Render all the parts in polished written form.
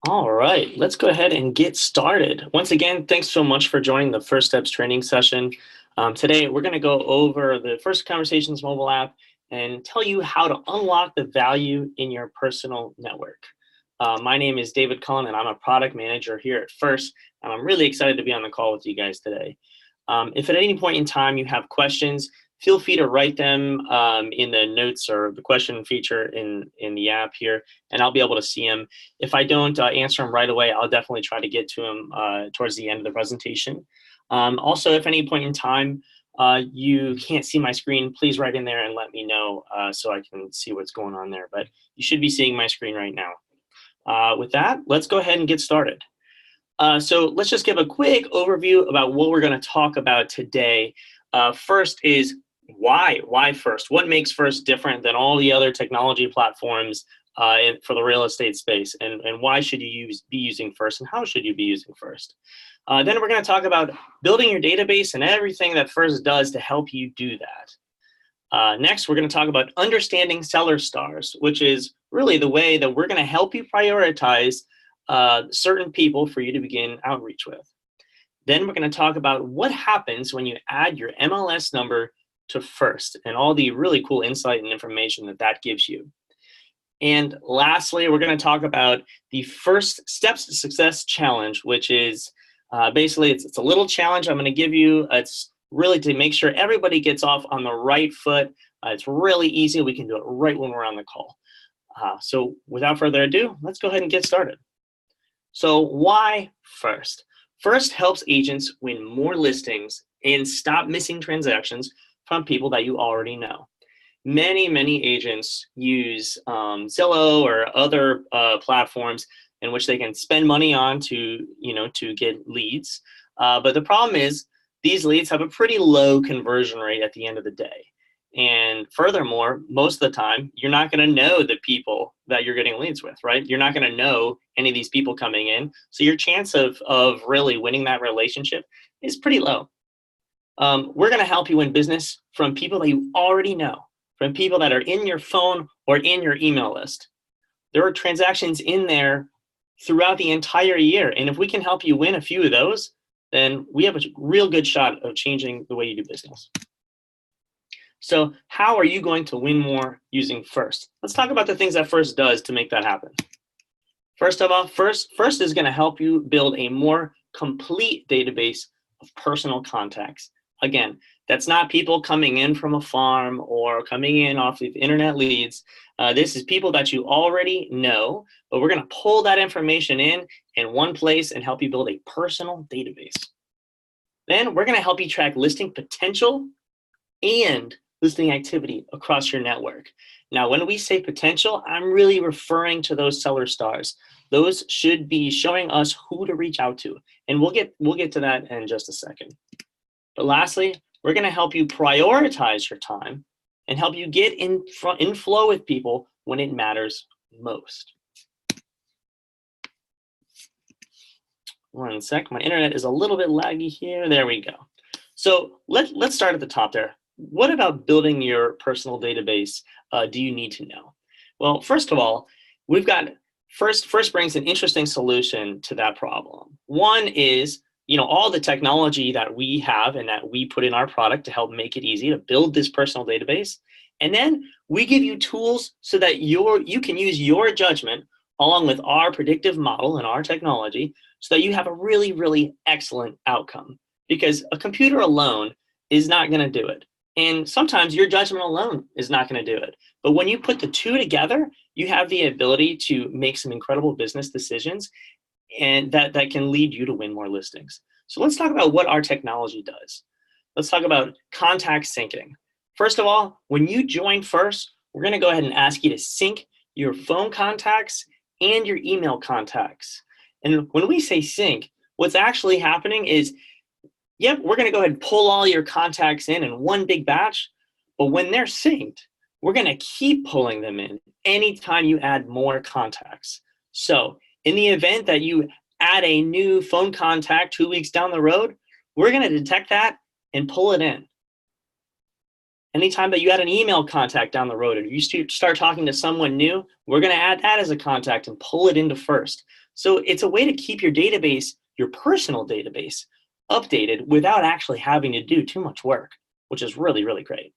All right, let's go ahead and get started. Once again, thanks so much for joining the First Steps training session. Today, we're going to go over the First Conversations mobile app and tell you how to unlock the value in your personal network. My name is David Cullen, and I'm a product manager here at First, and I'm really excited to be on the call with you guys today. If at any point in time you have questions, feel free to write them in the notes or the question feature in the app here, and I'll be able to see them. If I don't answer them right away, I'll definitely try to get to them towards the end of the presentation. Also, if at any point in time you can't see my screen, please write in there and let me know so I can see what's going on there. But you should be seeing my screen right now. With that, let's go ahead and get started. So let's just give a quick overview about what we're going to talk about today. First is why? Why First? What makes First different than all the other technology platforms for the real estate space? And why should you be using First? And how should you be using First? Then we're going to talk about building your database and everything that First does to help you do that. Next, we're going to talk about understanding seller stars, which is really the way that we're going to help you prioritize certain people for you to begin outreach with. Then we're going to talk about what happens when you add your MLS number to First and all the really cool insight and information that that gives you. And lastly, we're going to talk about the First Steps to Success challenge, which is basically it's a little challenge I'm going to give you. It's really to make sure everybody gets off on the right foot. It's really easy. We can do it right when we're on the call. So without further ado, let's go ahead and get started. So why First? First helps agents win more listings and stop missing transactions from people that you already know. Many agents use Zillow or other platforms in which they can spend money on to get leads. But the problem is these leads have a pretty low conversion rate at the end of the day. And furthermore, most of the time, you're not going to know the people that you're getting leads with, right? You're not going to know any of these people coming in. So your chance of really winning that relationship is pretty low. We're going to help you win business from people that you already know, from people that are in your phone or in your email list. There are transactions in there throughout the entire year. And if we can help you win a few of those, then we have a real good shot of changing the way you do business. So how are you going to win more using First? Let's talk about the things that First does to make that happen. First of all, First is going to help you build a more complete database of personal contacts. Again, that's not people coming in from a farm or coming in off of internet leads. This is people that you already know, but we're going to pull that information in one place and help you build a personal database. Then we're going to help you track listing potential and listing activity across your network. Now, when we say potential, I'm really referring to those seller stars. Those should be showing us who to reach out to, and we'll get to that in just a second. But lastly, we're going to help you prioritize your time and help you get in flow with people when it matters most. One sec, my internet is a little bit laggy here. There we go. So let's start at the top there. What about building your personal database do you need to know? Well, first of all, we've got First brings an interesting solution to that problem. One is, all the technology that we have and that we put in our product to help make it easy to build this personal database. And then we give you tools so that you can use your judgment along with our predictive model and our technology so that you have a really, really excellent outcome. Because a computer alone is not going to do it. And sometimes your judgment alone is not going to do it. But when you put the two together, you have the ability to make some incredible business decisions and that can lead you to win more listings. So let's talk about what our technology does. Let's talk about contact syncing. First of all, when you join First, we're going to go ahead and ask you to sync your phone contacts and your email contacts. And when we say sync, what's actually happening is, yep, we're going to go ahead and pull all your contacts in one big batch, but when they're synced, we're going to keep pulling them in anytime you add more contacts. So in the event that you add a new phone contact 2 weeks down the road, we're going to detect that and pull it in. Anytime that you add an email contact down the road or you start talking to someone new, we're going to add that as a contact and pull it into first. So it's a way to keep your database, your personal database, updated without actually having to do too much work, which is really, really great.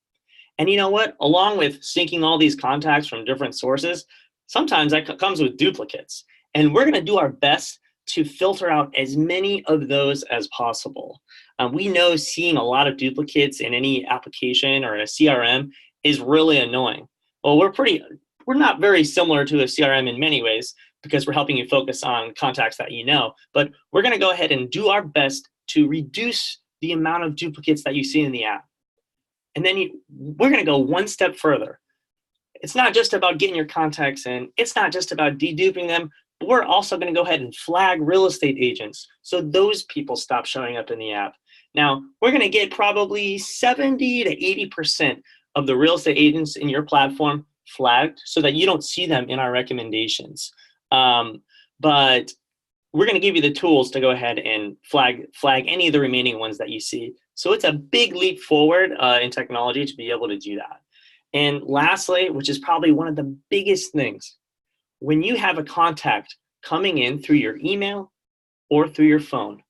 And you know what? Along with syncing all these contacts from different sources, sometimes that comes with duplicates. And we're going to do our best to filter out as many of those as possible. We know seeing a lot of duplicates in any application or a CRM is really annoying. Well, we're not very similar to a CRM in many ways because we're helping you focus on contacts that you know, but we're going to go ahead and do our best to reduce the amount of duplicates that you see in the app. And then we're going to go one step further. It's not just about getting your contacts in. It's not just about deduping them. But we're also going to go ahead and flag real estate agents so those people stop showing up in the app. Now, we're going to get probably 70 to 80% of the real estate agents in your platform flagged so that you don't see them in our recommendations. But we're going to give you the tools to go ahead and flag any of the remaining ones that you see. So it's a big leap forward in technology to be able to do that. And lastly, which is probably one of the biggest things, when you have a contact coming in through your email or through your phone,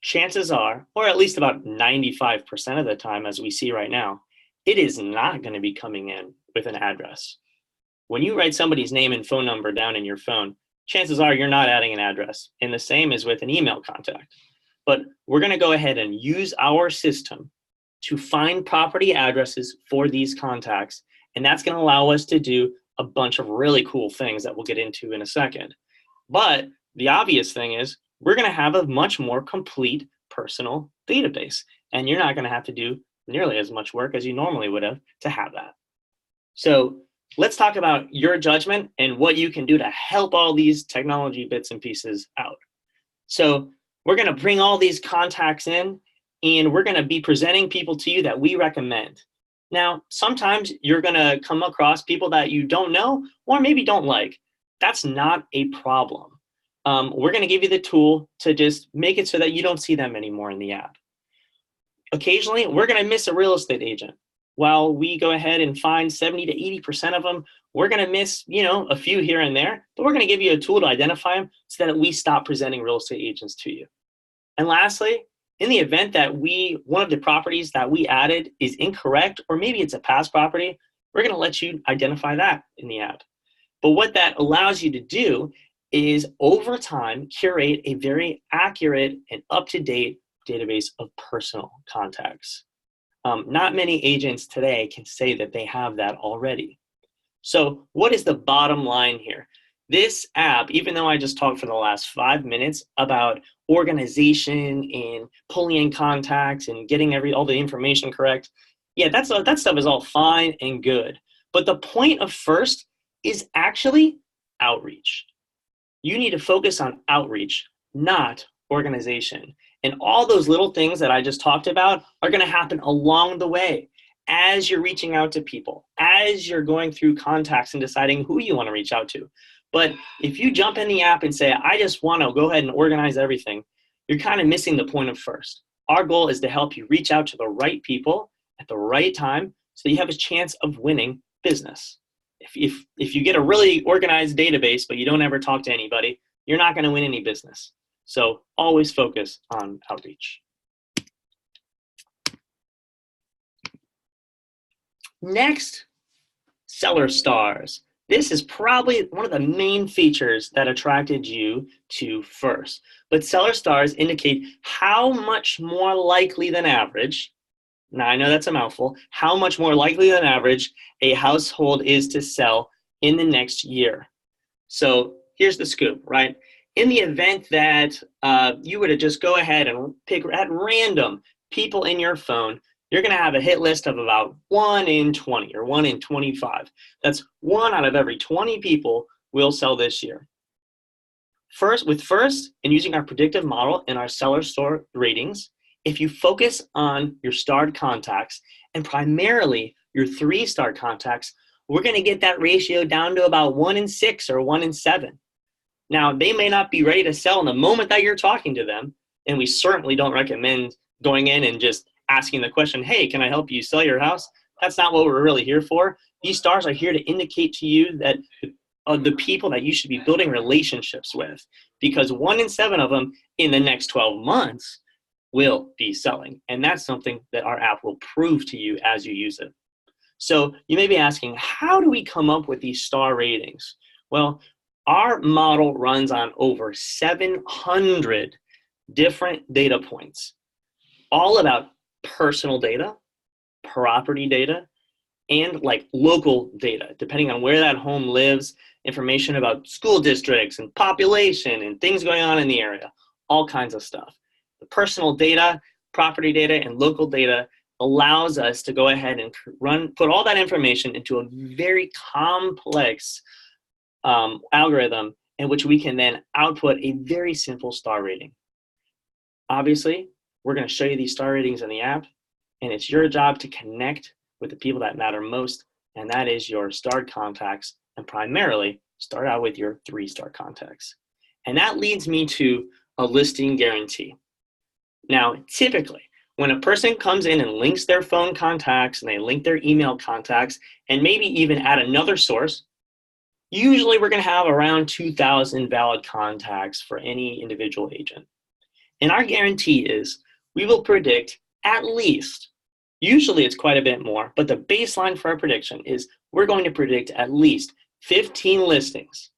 chances are, or at least about 95% of the time, as we see right now, it is not going to be coming in with an address. When you write somebody's name and phone number down in your phone, chances are you're not adding an address. And the same is with an email contact. But we're going to go ahead and use our system to find property addresses for these contacts. And that's going to allow us to do a bunch of really cool things that we'll get into in a second. But the obvious thing is we're going to have a much more complete personal database. And you're not going to have to do nearly as much work as you normally would have to have that. So let's talk about your judgment and what you can do to help all these technology bits and pieces out. So we're going to bring all these contacts in, and we're going to be presenting people to you that we recommend. Now, sometimes you're going to come across people that you don't know or maybe don't like. That's not a problem. We're going to give you the tool to just make it so that you don't see them anymore in the app. Occasionally, we're going to miss a real estate agent. While we go ahead and find 70 to 80% of them, we're going to miss, a few here and there, but we're going to give you a tool to identify them so that we stop presenting real estate agents to you. And lastly, in the event that one of the properties that we added is incorrect, or maybe it's a past property, we're going to let you identify that in the app. But what that allows you to do is over time curate a very accurate and up-to-date database of personal contacts. Not many agents today can say that they have that already. So what is the bottom line here? This app, even though I just talked for the last 5 minutes about organization and pulling in contacts and getting all the information correct, yeah, that stuff is all fine and good. But the point of FIRST is actually outreach. You need to focus on outreach, not organization. And all those little things that I just talked about are going to happen along the way as you're reaching out to people, as you're going through contacts and deciding who you want to reach out to. But if you jump in the app and say, I just want to go ahead and organize everything, you're kind of missing the point of FIRST. Our goal is to help you reach out to the right people at the right time so that you have a chance of winning business. If you get a really organized database, but you don't ever talk to anybody, you're not going to win any business. So always focus on outreach. Next, seller stars. This is probably one of the main features that attracted you to FIRST. But seller stars indicate how much more likely than average, now I know that's a mouthful, how much more likely than average a household is to sell in the next year. So here's the scoop, right? In the event that you were to just go ahead and pick at random people in your phone, you're going to have a hit list of about 1 in 20 or 1 in 25. That's 1 out of every 20 people will sell this year. With FIRST and using our predictive model and our seller store ratings, if you focus on your starred contacts and primarily your 3-star contacts, we're going to get that ratio down to about 1 in 6 or 1 in 7. Now, they may not be ready to sell in the moment that you're talking to them, and we certainly don't recommend going in and just asking the question, hey, can I help you sell your house? That's not what we're really here for. These stars are here to indicate to you that the people that you should be building relationships with, because 1 in 7 of them in the next 12 months will be selling. And that's something that our app will prove to you as you use it. So you may be asking, how do we come up with these star ratings? Well, our model runs on over 700 different data points, all about personal data, property data, and like local data, depending on where that home lives, information about school districts and population and things going on in the area, all kinds of stuff. The personal data, property data, and local data allows us to go ahead and put all that information into a very complex algorithm in which we can then output a very simple star rating. Obviously, we're going to show you these star ratings in the app, and it's your job to connect with the people that matter most, and that is your starred contacts, and primarily start out with your 3-star contacts. And that leads me to a listing guarantee. Now, typically, when a person comes in and links their phone contacts and they link their email contacts and maybe even add another source, usually we're going to have around 2,000 valid contacts for any individual agent. And our guarantee is we will predict at least, usually it's quite a bit more, but the baseline for our prediction is we're going to predict at least 15 listings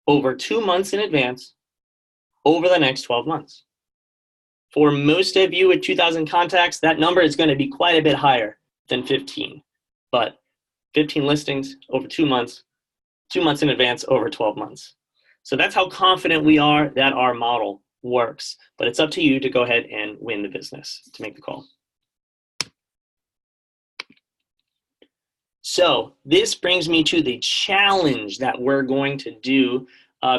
over 2 months in advance over the next 12 months. For most of you with 2,000 contacts, that number is going to be quite a bit higher than 15. But 15 listings over 2 months, 2 months in advance over 12 months. So that's how confident we are that our model works. But it's up to you to go ahead and win the business, to make the call. So this brings me to the challenge that we're going to do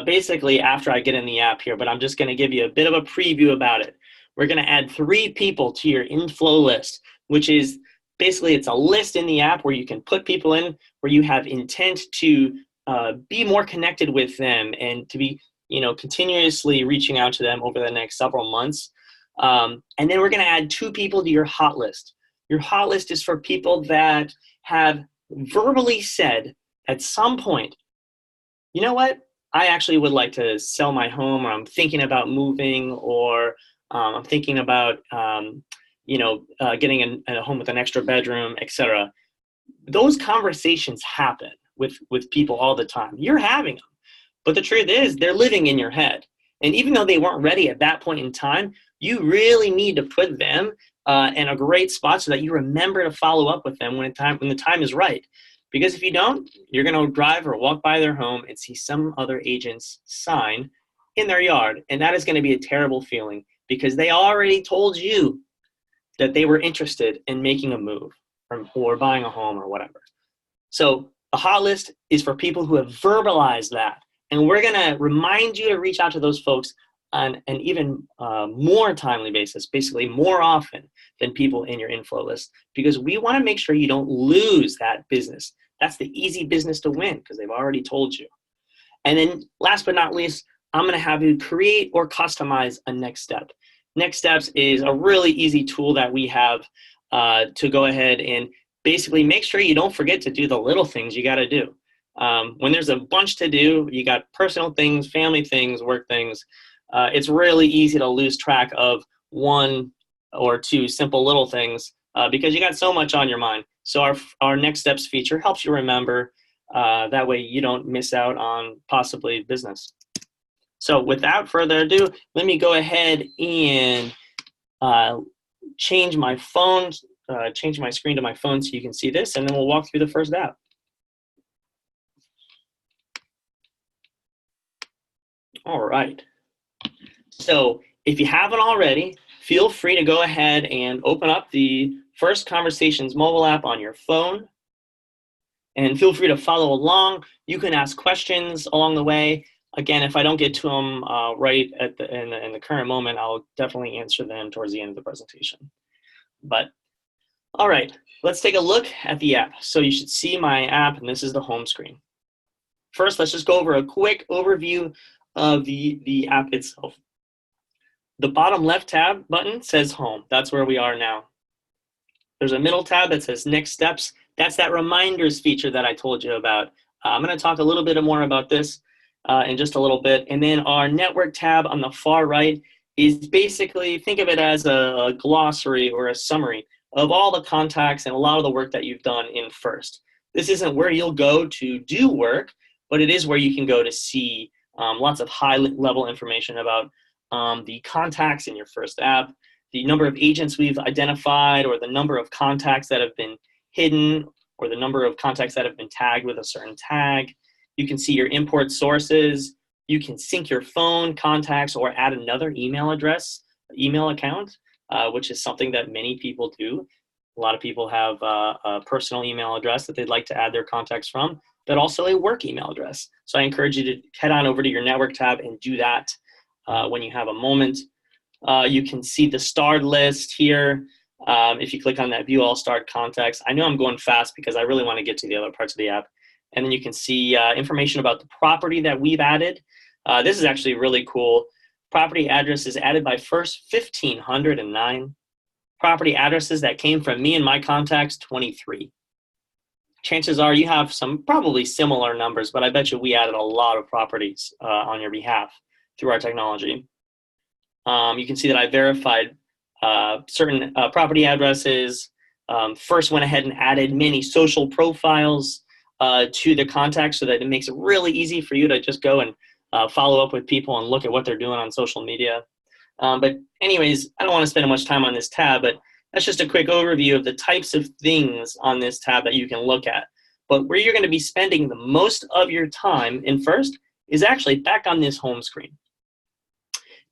basically after I get in the app here, but I'm just going to give you a bit of a preview about it. We're going to add 3 people to your inflow list, which is basically it's a list in the app where you can put people in where you have intent to be more connected with them and to be continuously reaching out to them over the next several months. And then we're going to add 2 people to your hot list. Your hot list is for people that have verbally said at some point, you know what, I actually would like to sell my home, or I'm thinking about moving, or I'm thinking about getting a home with an extra bedroom, etc. Those conversations happen with people all the time. You're having them. But the truth is, they're living in your head. And even though they weren't ready at that point in time, you really need to put them in a great spot so that you remember to follow up with them when the time is right. Because if you don't, you're going to drive or walk by their home and see some other agent's sign in their yard. And that is going to be a terrible feeling because they already told you that they were interested in making a move or buying a home or whatever. So a hot list is for people who have verbalized that. And we're going to remind you to reach out to those folks on an even more timely basis, basically more often than people in your inflow list, because we want to make sure you don't lose that business. That's the easy business to win because they've already told you. And then last but not least, I'm going to have you create or customize a next step. Next Steps is a really easy tool that we have to go ahead and basically make sure you don't forget to do the little things you got to do. When there's a bunch to do, you got personal things, family things, work things, it's really easy to lose track of 1 or 2 simple little things because you got so much on your mind. So our Next Steps feature helps you remember. That way you don't miss out on possibly business. So without further ado, let me go ahead and change my phone, change my screen to my phone so you can see this, and then we'll walk through the first app. All right. So if you haven't already, feel free to go ahead and open up the First Conversations mobile app on your phone. And feel free to follow along. You can ask questions along the way. Again, if I don't get to them right in the current moment, I'll definitely answer them towards the end of the presentation. But all right, let's take a look at the app. So you should see my app, and this is the home screen. First, let's just go over a quick overview of the app itself. The bottom left tab button says Home. That's where we are now. There's a middle tab that says Next Steps. That's that reminders feature that I told you about. I'm going to talk a little bit more about this in just a little bit. And then our Network tab on the far right is basically, think of it as a glossary or a summary of all the contacts and a lot of the work that you've done in FIRST. This isn't where you'll go to do work, but it is where you can go to see lots of high-level information about the contacts in your FIRST app, the number of agents we've identified, or the number of contacts that have been hidden, or the number of contacts that have been tagged with a certain tag. You can see your import sources. You can sync your phone, contacts, or add another email address, email account, which is something that many people do. A lot of people have a personal email address that they'd like to add their contacts from, but also a work email address. So I encourage you to head on over to your Network tab and do that when you have a moment. You can see the starred list here. If you click on that View All Starred Contacts, I know I'm going fast because I really want to get to the other parts of the app. And then you can see information about the property that we've added. This is actually really cool. Property address is added by FIRST, 1,509. Property addresses that came from me and my contacts, 23. Chances are you have some probably similar numbers, but I bet you we added a lot of properties on your behalf through our technology. You can see that I verified certain property addresses. FIRST went ahead and added many social profiles to the contacts so that it makes it really easy for you to just go and follow up with people and look at what they're doing on social media. But anyways, I don't want to spend much time on this tab, but that's just a quick overview of the types of things on this tab that you can look at. But where you're going to be spending the most of your time in FIRST is actually back on this home screen.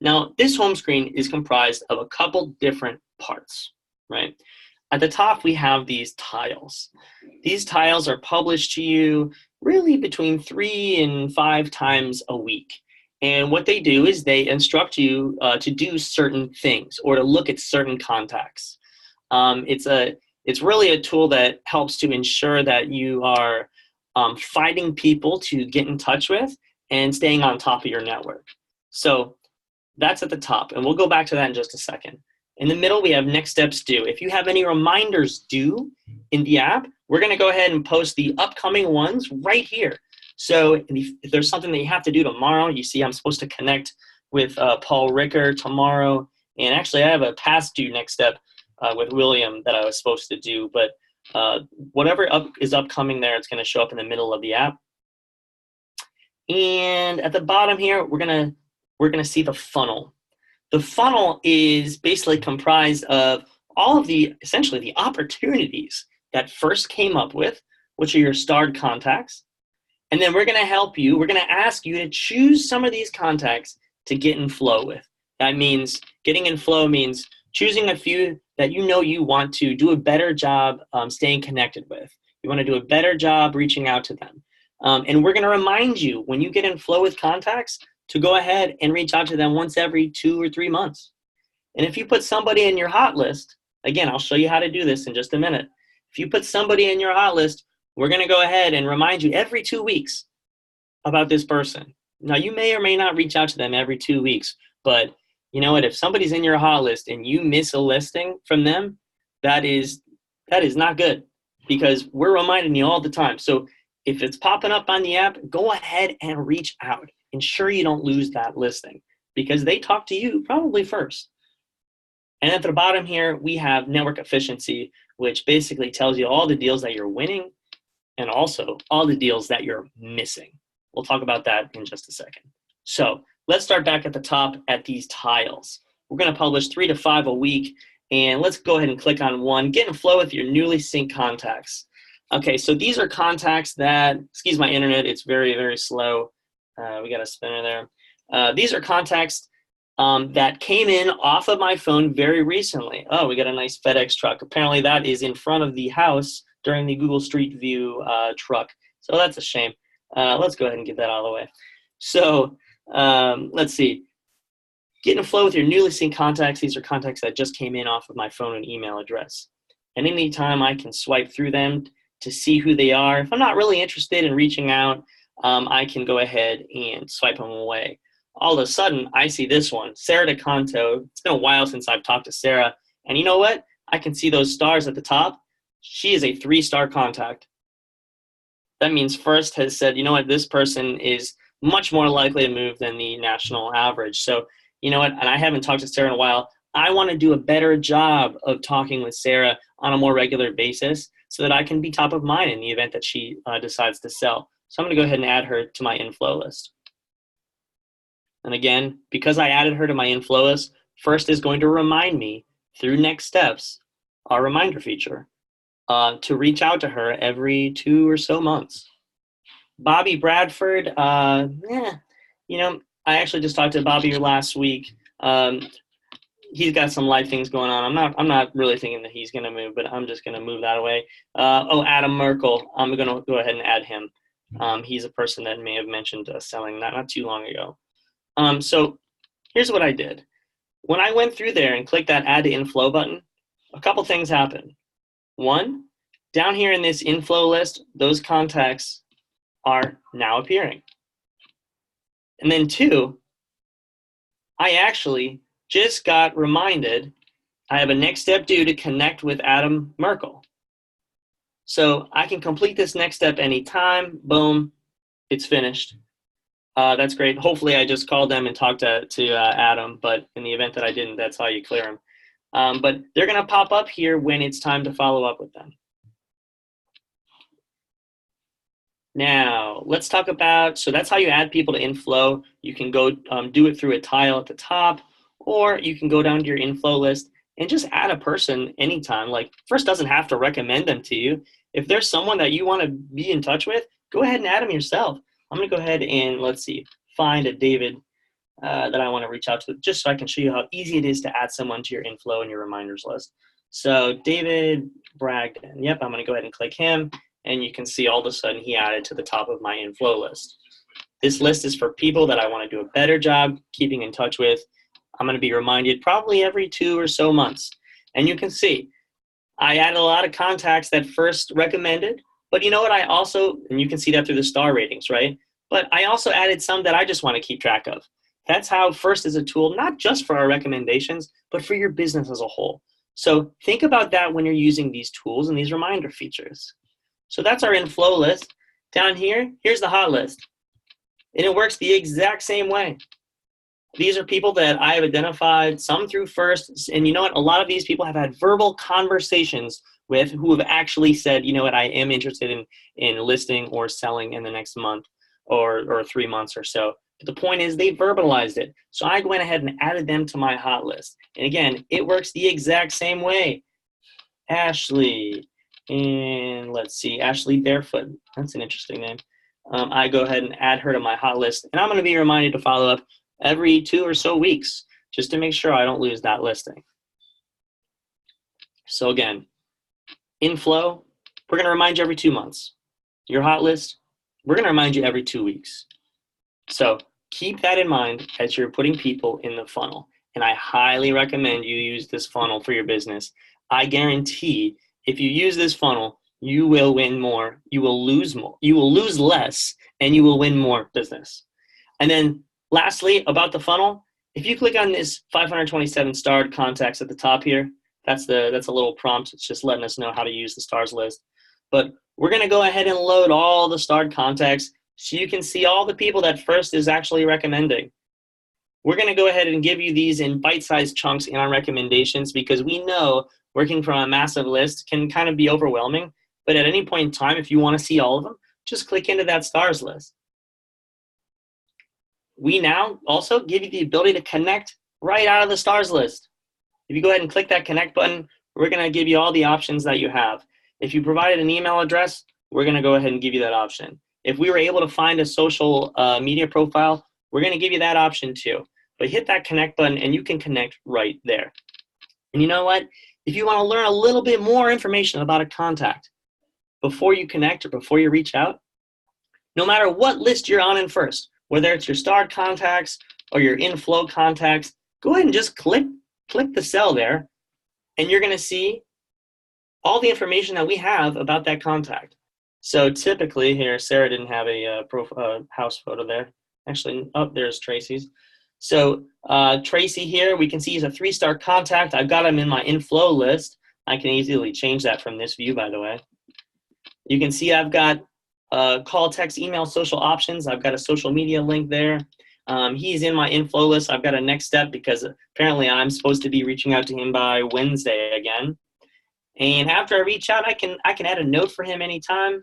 Now, this home screen is comprised of a couple different parts, right? At the top, we have these tiles. These tiles are published to you really between 3 and 5 times a week. And what they do is they instruct you to do certain things or to look at certain contacts. It's really a tool that helps to ensure that you are finding people to get in touch with and staying on top of your network. So that's at the top, and we'll go back to that in just a second. In the middle, we have Next Steps Due. If you have any reminders due in the app, we're going to go ahead and post the upcoming ones right here. So if there's something that you have to do tomorrow, you see I'm supposed to connect with Paul Ricker tomorrow. And actually, I have a past due next step with William that I was supposed to do. But whatever is upcoming there, it's going to show up in the middle of the app. And at the bottom here, we're going to see the funnel. The funnel is basically comprised of all of essentially the opportunities that FIRST came up with, which are your starred contacts. And then we're going to help you. We're going to ask you to choose some of these contacts to get in flow with. That means getting in flow means choosing a few that you know you want to do a better job staying connected with. You want to do a better job reaching out to them. And we're going to remind you when you get in flow with contacts to go ahead and reach out to them once every 2 or 3 months. And if you put somebody in your hot list, again, I'll show you how to do this in just a minute. If you put somebody in your hot list, we're going to go ahead and remind you every 2 weeks about this person. Now, you may or may not reach out to them every 2 weeks, but you know what? If somebody's in your hot list and you miss a listing from them, that is not good because we're reminding you all the time. So if it's popping up on the app, go ahead and reach out. Ensure you don't lose that listing because they talk to you probably first. And at the bottom here, we have network efficiency, which basically tells you all the deals that you're winning and also all the deals that you're missing. We'll talk about that in just a second. So let's start back at the top at these tiles. We're going to publish 3 to 5 a week, and let's go ahead and click on one. Get in flow with your newly synced contacts. Okay, so these are contacts that, excuse my internet, it's very, very slow. We got a spinner there. These are contacts that came in off of my phone very recently. Oh, we got a nice FedEx truck. Apparently that is in front of the house during the Google Street View truck. So that's a shame. Let's go ahead and get that out of the way. So let's see. Get in flow with your newly synced contacts. These are contacts that just came in off of my phone and email address. And anytime I can swipe through them to see who they are. If I'm not really interested in reaching out, I can go ahead and swipe them away. All of a sudden, I see this one, Sarah DeCanto. It's been a while since I've talked to Sarah. And you know what? I can see those stars at the top. She is a 3-star contact. That means First has said, you know what, this person is much more likely to move than the national average. So, you know what, and I haven't talked to Sarah in a while. I want to do a better job of talking with Sarah on a more regular basis so that I can be top of mind in the event that she decides to sell. So I'm going to go ahead and add her to my inflow list. And again, because I added her to my inflow list, First is going to remind me through Next Steps, our reminder feature, to reach out to her every 2 or so months. Bobby Bradford, you know, I actually just talked to Bobby last week. He's got some life things going on. I'm not really thinking that he's going to move, but I'm just going to move that away. Adam Merkel, I'm going to go ahead and add him. He's a person that may have mentioned selling not too long ago. So here's what I did. When I went through there and clicked that Add to Inflow button, a couple things happened. One, down here in this inflow list, those contacts are now appearing. And then two, I actually just got reminded I have a next step due to connect with Adam Merkel. So I can complete this next step anytime. Boom, it's finished. That's great. Hopefully I just called them and talked to Adam, but in the event that I didn't, that's how you clear them. But they're going to pop up here when it's time to follow up with them. Now, let's talk about, so that's how you add people to inflow. You can go do it through a tile at the top, or you can go down to your inflow list and just add a person anytime. Like, First doesn't have to recommend them to you. If there's someone that you want to be in touch with, go ahead and add them yourself. I'm going to go ahead and, let's see, find a David that I want to reach out to, just so I can show you how easy it is to add someone to your inflow and your reminders list. So David Bragdon, yep, I'm going to go ahead and click him, and you can see all of a sudden he added to the top of my inflow list. This list is for people that I want to do a better job keeping in touch with. I'm going to be reminded probably every 2 or so months. And you can see I added a lot of contacts that First recommended, but you know what, I also, and you can see that through the star ratings, right? But I also added some that I just want to keep track of. That's how First is a tool, not just for our recommendations, but for your business as a whole. So think about that when you're using these tools and these reminder features. So that's our inflow list. Down here, here's the hot list. And it works the exact same way. These are people that I have identified, some through First. And you know what? A lot of these people have had verbal conversations with who have actually said, you know what, I am interested in listing or selling in the next month or 3 months or so. But the point is they verbalized it. So I went ahead and added them to my hot list. And again, it works the exact same way. Ashley, and let's see, Ashley Barefoot. That's an interesting name. I go ahead and add her to my hot list. And I'm going to be reminded to follow up every 2 or so weeks just to make sure I don't lose that listing. So again, inflow, we're going to remind you every 2 months. Your hot list, we're going to remind you every 2 weeks. So keep that in mind as you're putting people in the funnel. And I highly recommend you use this funnel for your business. I guarantee if you use this funnel, you will win more, you will lose more, you will lose less, and you will win more business. And then lastly, about the funnel, if you click on this 527 starred contacts at the top here, that's a little prompt. It's just letting us know how to use the stars list. But we're going to go ahead and load all the starred contacts so you can see all the people that First is actually recommending. We're going to go ahead and give you these in bite-sized chunks in our recommendations because we know working from a massive list can kind of be overwhelming. But at any point in time, if you want to see all of them, just click into that stars list. We now also give you the ability to connect right out of the stars list. If you go ahead and click that connect button, we're going to give you all the options that you have. If you provided an email address, we're going to go ahead and give you that option. If we were able to find a social media profile, we're going to give you that option too. But hit that connect button and you can connect right there. And you know what? If you want to learn a little bit more information about a contact before you connect or before you reach out, no matter what list you're on in First, whether it's your starred contacts or your inflow contacts, go ahead and just click the cell there and you're going to see all the information that we have about that contact. So typically here, Sarah didn't have a house photo there. Actually, oh, there's Tracy's. So Tracy here, we can see he's a 3-star contact. I've got him in my inflow list. I can easily change that from this view, by the way. You can see I've got call, text, email, social options. I've got a social media link there. He's in my inflow list. I've got a next step because apparently I'm supposed to be reaching out to him by Wednesday again. And after I reach out, I can add a note for him anytime.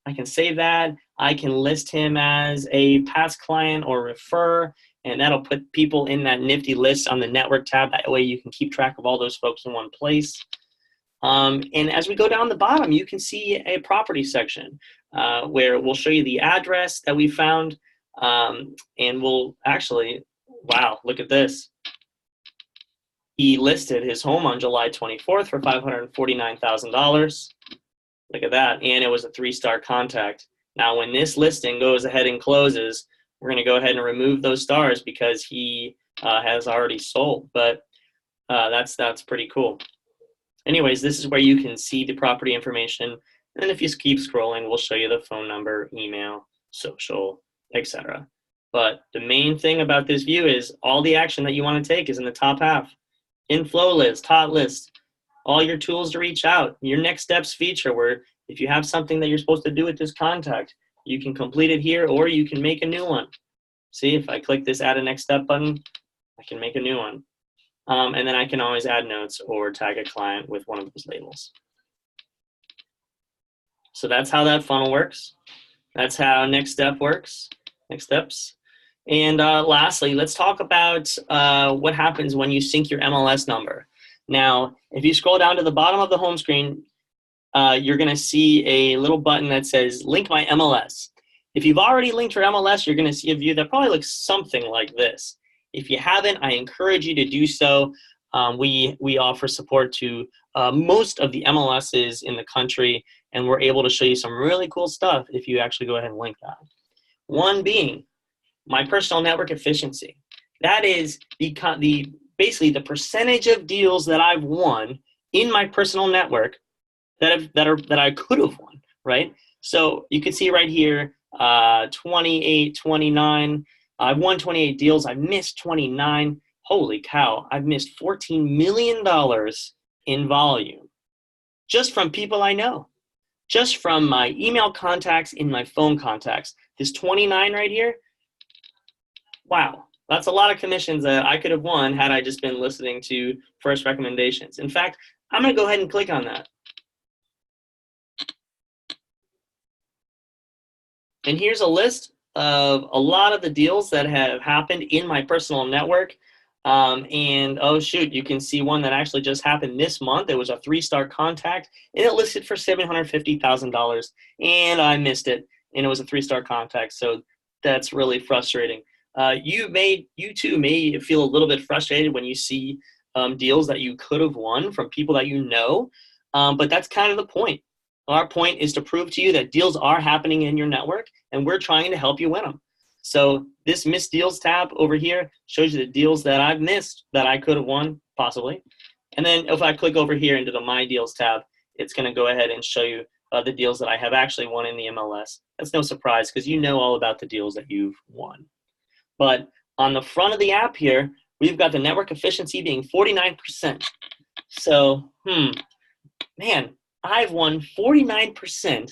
I can save that. I can list him as a past client or refer, and that'll put people in that nifty list on the network tab. That way you can keep track of all those folks in one place. And as we go down the bottom, you can see a property section where we'll show you the address that we found. And we'll actually, wow, look at this. He listed his home on July 24th for $549,000. Look at that. And it was a 3-star contact. Now, when this listing goes ahead and closes, we're going to go ahead and remove those stars because he has already sold. But that's pretty cool. Anyways, this is where you can see the property information. And if you keep scrolling, we'll show you the phone number, email, social, etc. But the main thing about this view is all the action that you want to take is in the top half. Inflow list, hot list, all your tools to reach out, your next steps feature where if you have something that you're supposed to do with this contact, you can complete it here or you can make a new one. See, if I click this add a next step button, I can make a new one. And then I can always add notes or tag a client with one of those labels. So that's how that funnel works. That's how next step works, next steps. And lastly, let's talk about what happens when you sync your MLS number. Now, if you scroll down to the bottom of the home screen, you're going to see a little button that says link my MLS. If you've already linked your MLS, you're going to see a view that probably looks something like this. If you haven't, I encourage you to do so. We offer support to most of the MLSs in the country, and we're able to show you some really cool stuff if you actually go ahead and link that. One being my personal network efficiency. That is basically the percentage of deals that I've won in my personal network that I could have won, right? So you can see right here, 28, 29. I've won 28 deals. I've missed 29. Holy cow, I've missed $14 million in volume just from people I know, just from my email contacts in my phone contacts. This 29 right here, wow, that's a lot of commissions that I could have won had I just been listening to first recommendations. In fact, I'm going to go ahead and click on that. And here's a list of a lot of the deals that have happened in my personal network. And oh shoot, you can see one that actually just happened this month. It was a 3-star contact and it listed for $750,000 and I missed it. And it was a 3-star contact. So that's really frustrating. You too may feel a little bit frustrated when you see deals that you could have won from people that you know. But that's kind of the point. Our point is to prove to you that deals are happening in your network and we're trying to help you win them. So this missed deals tab over here shows you the deals that I've missed that I could have won, possibly. And then if I click over here into the My Deals tab, it's going to go ahead and show you the deals that I have actually won in the MLS. That's no surprise because you know all about the deals that you've won. But on the front of the app here, we've got the network efficiency being 49%. So, man, I've won 49%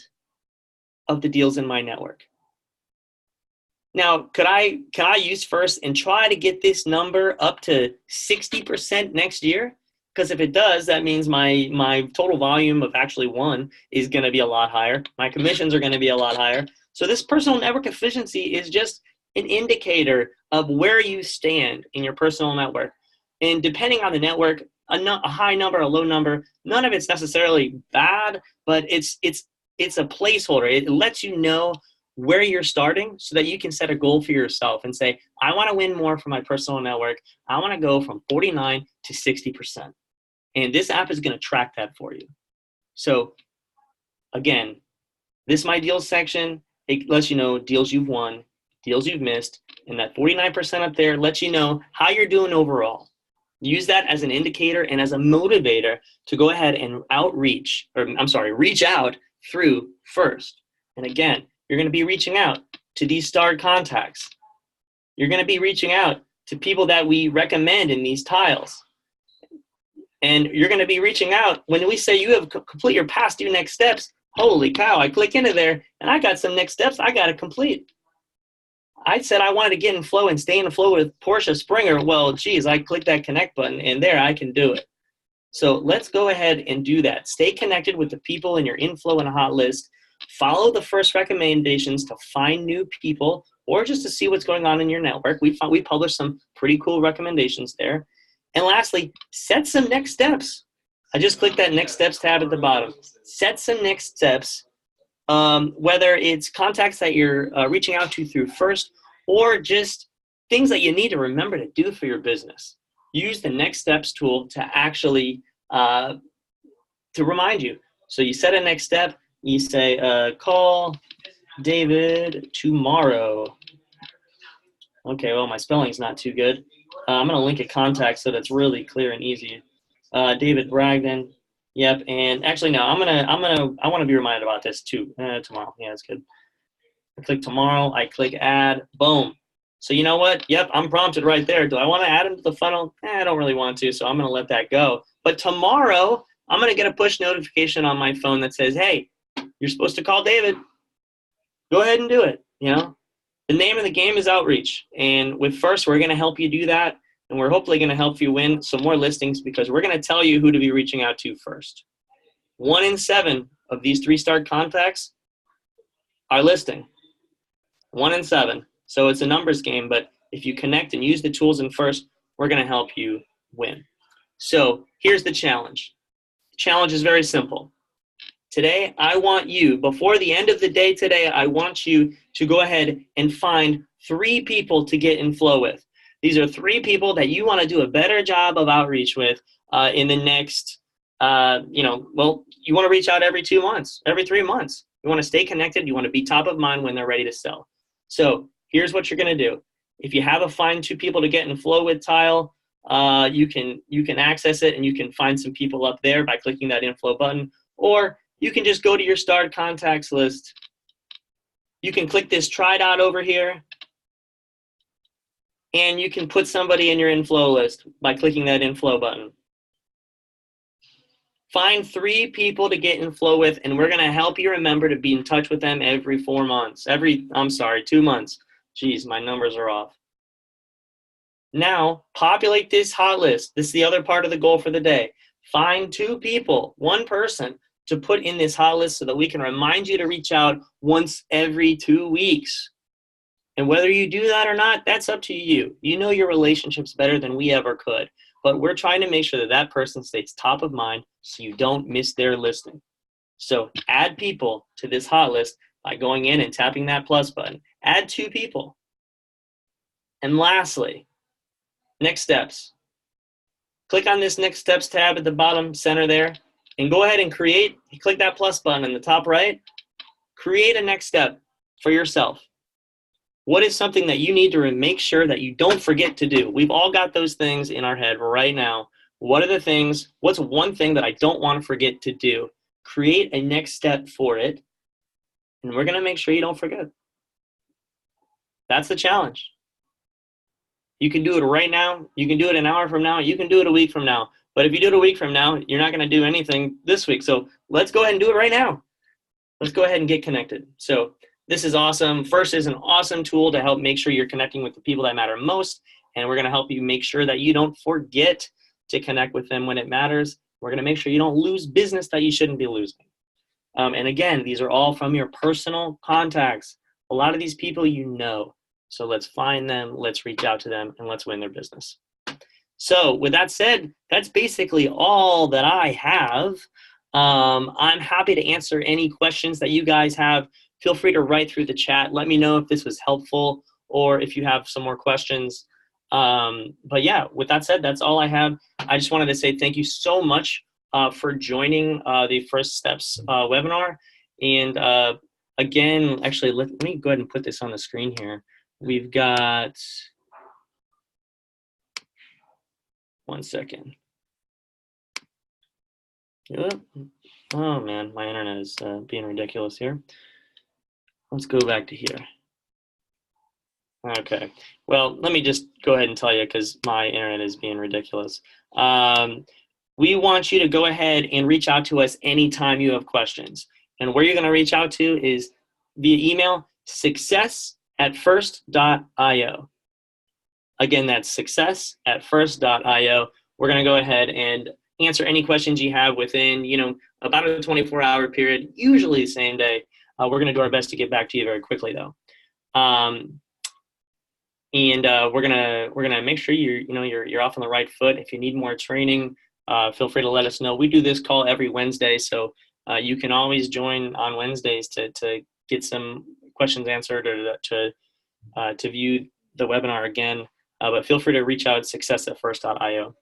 of the deals in my network. Now, can I use first and try to get this number up to 60% next year? Because if it does, that means my total volume of actually won is going to be a lot higher. My commissions are going to be a lot higher. So this personal network efficiency is just an indicator of where you stand in your personal network. And depending on the network, a high number, a low number, none of it's necessarily bad, but it's a placeholder. It lets you know where you're starting so that you can set a goal for yourself and say, I want to win more from my personal network. I want to go from 49 to 60%. And this app is going to track that for you. So again, this My Deals section, it lets you know deals you've won, deals you've missed, and that 49% up there lets you know how you're doing overall. Use that as an indicator and as a motivator to go ahead and reach out through first. And again, you're going to be reaching out to these starred contacts. You're going to be reaching out to people that we recommend in these tiles. And you're going to be reaching out. When we say you have complete your past due next steps, holy cow, I click into there and I got some next steps I got to complete. I said I wanted to get in flow and stay in flow with Portia Springer. Well, geez, I click that connect button and there I can do it. So let's go ahead and do that. Stay connected with the people in your inflow and hot list. Follow the first recommendations to find new people or just to see what's going on in your network. We published some pretty cool recommendations there. And lastly, set some next steps. I just clicked that next steps tab at the bottom. Set some next steps, whether it's contacts that you're reaching out to through First or just things that you need to remember to do for your business. Use the next steps tool to actually to remind you. So you set a next step. You say, call David tomorrow. Okay, well, my spelling's not too good. I'm going to link a contact so that's really clear and easy. David Bragdon. Yep, and actually, no, I want to be reminded about this too tomorrow. Yeah, that's good. I click tomorrow. I click add. Boom. So you know what? Yep, I'm prompted right there. Do I want to add him to the funnel? I don't really want to, so I'm going to let that go. But tomorrow, I'm going to get a push notification on my phone that says, hey, you're supposed to call David. Go ahead and do it. You know, the name of the game is outreach. And with First, we're going to help you do that. And we're hopefully going to help you win some more listings because we're going to tell you who to be reaching out to first. 1 in 7 of these 3-star contacts are listing. 1 in 7. So it's a numbers game, but if you connect and use the tools in First, we're going to help you win. So here's the challenge. The challenge is very simple. Today, I want you, before the end of the day today, I want you to go ahead and find 3 people to get in flow with. These are 3 people that you want to do a better job of outreach with in the next, you want to reach out every 2 months, every 3 months. You want to stay connected. You want to be top of mind when they're ready to sell. So here's what you're going to do. If you have a find 2 people to get in flow with tile, you can access it and you can find some people up there by clicking that inflow button, or you can just go to your starred contacts list. You can click this try dot over here, and you can put somebody in your inflow list by clicking that inflow button. Find 3 people to get in flow with, and we're going to help you remember to be in touch with them every 4 months. 2 months. Geez, my numbers are off. Now, populate this hot list. This is the other part of the goal for the day. Find 2 people, 1 person, to put in this hot list so that we can remind you to reach out once every 2 weeks. And whether you do that or not, that's up to you. You know your relationships better than we ever could. But we're trying to make sure that that person stays top of mind so you don't miss their listing. So add people to this hot list by going in and tapping that plus button. Add 2 people. And lastly, next steps. Click on this next steps tab at the bottom center there and go ahead and click that plus button in the top right. Create a next step for yourself. What is something that you need to make sure that you don't forget to do? We've all got those things in our head right now. What are the things? What's one thing that I don't want to forget to do? Create a next step for it, and we're going to make sure you don't forget. That's the challenge. You can do it right now. You can do it an hour from now. You can do it a week from now. But if you do it a week from now, you're not going to do anything this week. So let's go ahead and do it right now. Let's go ahead and get connected. So this is awesome. First is an awesome tool to help make sure you're connecting with the people that matter most. And we're going to help you make sure that you don't forget to connect with them when it matters. We're going to make sure you don't lose business that you shouldn't be losing. And again, these are all from your personal contacts. A lot of these people you know. So let's find them, let's reach out to them, and let's win their business. So with that said, that's basically all that I have. I'm happy to answer any questions that you guys have. Feel free to write through the chat. Let me know if this was helpful or if you have some more questions. But yeah, with that said, that's all I have. I just wanted to say thank you so much for joining the First Steps webinar. And again, actually, let me go ahead and put this on the screen here. We've got, one second. Oh man, my internet is being ridiculous here. Let's go back to here. Okay, well, let me just go ahead and tell you because my internet is being ridiculous. we want you to go ahead and reach out to us anytime you have questions. And where you're going to reach out to is via email, success@first.io. Again, that's success@first.io. We're going to go ahead and answer any questions you have within, about a 24-hour period, usually the same day. We're going to do our best to get back to you very quickly, though. And we're gonna make sure you're off on the right foot. If you need more training, feel free to let us know. We do this call every Wednesday, so you can always join on Wednesdays to get some questions answered or to view the webinar again. But feel free to reach out at success@first.io.